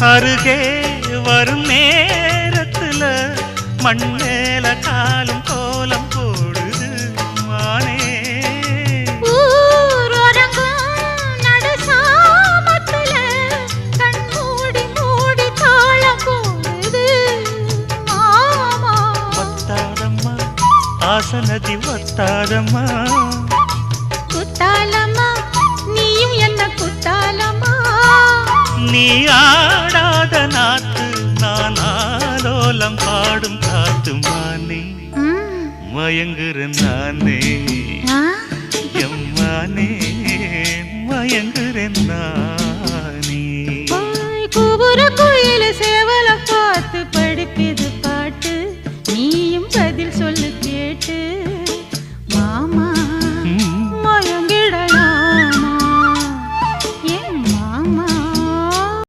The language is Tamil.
அருகே வரும் நேரத்துல மண்ணேல காலும் கோலம் போடுது மானே. நடு சாமத்துல கண் மூடி மூடி தாளம் போடுது மாமா. ஒத்தாதம்மா ஆசனதி ஒத்தாதம்மா, குத்தாலம்மா நீயும் என்ன குத்தாலம்மா. நீ ஆடாத நாத்து நான் ஆலோலம் பாடும் காத்து மானே. மயங்குறேன் நானே எம்மானே, மயங்குறேன் நான்.